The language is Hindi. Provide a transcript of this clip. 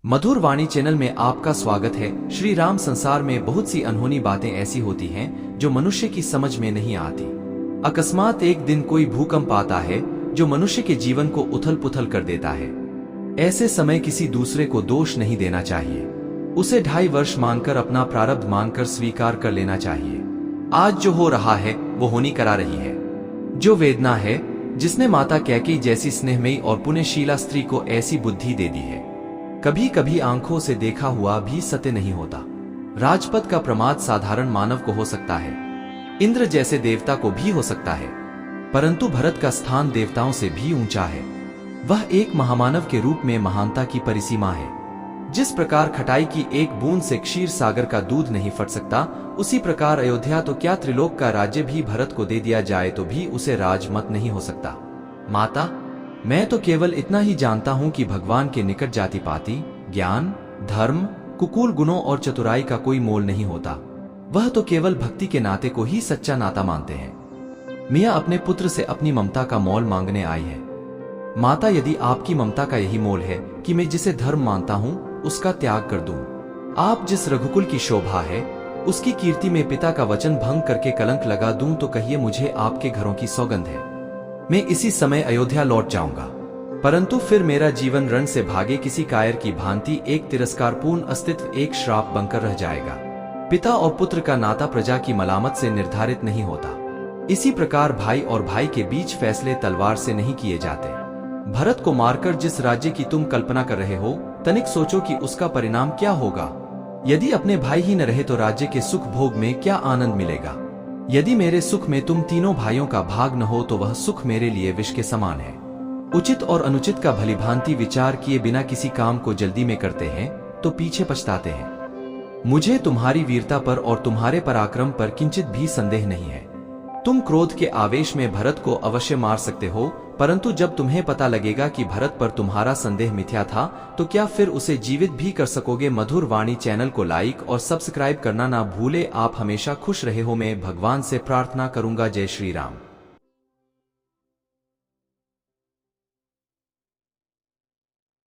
मधुर वाणी चैनल में आपका स्वागत है। श्री राम संसार में बहुत सी अनहोनी बातें ऐसी होती हैं जो मनुष्य की समझ में नहीं आती। अकस्मात एक दिन कोई भूकंप आता है जो मनुष्य के जीवन को उथल पुथल कर देता है। ऐसे समय किसी दूसरे को दोष नहीं देना चाहिए, उसे 2.5 वर्ष मानकर अपना प्रारब्ध मानकर स्वीकार कर लेना चाहिए। आज जो हो रहा है वो होनी करा रही है। जो वेदना है जिसने माता कैकेयी जैसी स्नेहमयी और पुण्यशीला स्त्री को ऐसी बुद्धि दे दी है, कभी कभी आंखों से देखा हुआ भी सत्य नहीं होता। राजपद का प्रमाद साधारण मानव को हो सकता है, इंद्र जैसे देवता को भी हो सकता है, परंतु भरत का स्थान देवताओं से भी ऊंचा है। वह एक महामानव के रूप में महानता की परिसीमा है। जिस प्रकार खटाई की एक बूंद से क्षीर सागर का दूध नहीं फट सकता, उसी प्रकार अयोध्या तो क्या त्रिलोक का राज्य भी भरत को दे दिया जाए तो भी उसे राजमत नहीं हो सकता। माता, मैं तो केवल इतना ही जानता हूं कि भगवान के निकट जाति पाति, ज्ञान, धर्म, कुकूल गुणों और चतुराई का कोई मोल नहीं होता। वह तो केवल भक्ति के नाते को ही सच्चा नाता मानते हैं। मियाँ अपने पुत्र से अपनी ममता का मोल मांगने आई है। माता, यदि आपकी ममता का यही मोल है कि मैं जिसे धर्म मानता हूं उसका त्याग कर दूं, आप जिस रघुकुल की शोभा है उसकी कीर्ति में पिता का वचन भंग करके कलंक लगा दूं, तो कहिए मुझे आपके घरों की सौगंध है, मैं इसी समय अयोध्या लौट जाऊंगा। परंतु फिर मेरा जीवन रण से भागे किसी कायर की भांति एक तिरस्कारपूर्ण अस्तित्व, एक श्राप बनकर रह जाएगा। पिता और पुत्र का नाता प्रजा की मलामत से निर्धारित नहीं होता। इसी प्रकार भाई और भाई के बीच फैसले तलवार से नहीं किए जाते। भरत को मारकर जिस राज्य की तुम कल्पना कर रहे हो, तनिक सोचो कि उसका परिणाम क्या होगा। यदि अपने भाई ही न रहे तो राज्य के सुख भोग में क्या आनंद मिलेगा। यदि मेरे सुख में तुम तीनों भाइयों का भाग न हो तो वह सुख मेरे लिए विष के समान है। उचित और अनुचित का भलीभांति विचार किए बिना किसी काम को जल्दी में करते हैं तो पीछे पछताते हैं। मुझे तुम्हारी वीरता पर और तुम्हारे पराक्रम पर किंचित भी संदेह नहीं है। तुम क्रोध के आवेश में भरत को अवश्य मार सकते हो, परंतु जब तुम्हें पता लगेगा कि भरत पर तुम्हारा संदेह मिथ्या था तो क्या फिर उसे जीवित भी कर सकोगे। मधुर वाणी चैनल को लाइक और सब्सक्राइब करना ना भूले। आप हमेशा खुश रहे हो, मैं भगवान से प्रार्थना करूंगा। जय श्री राम।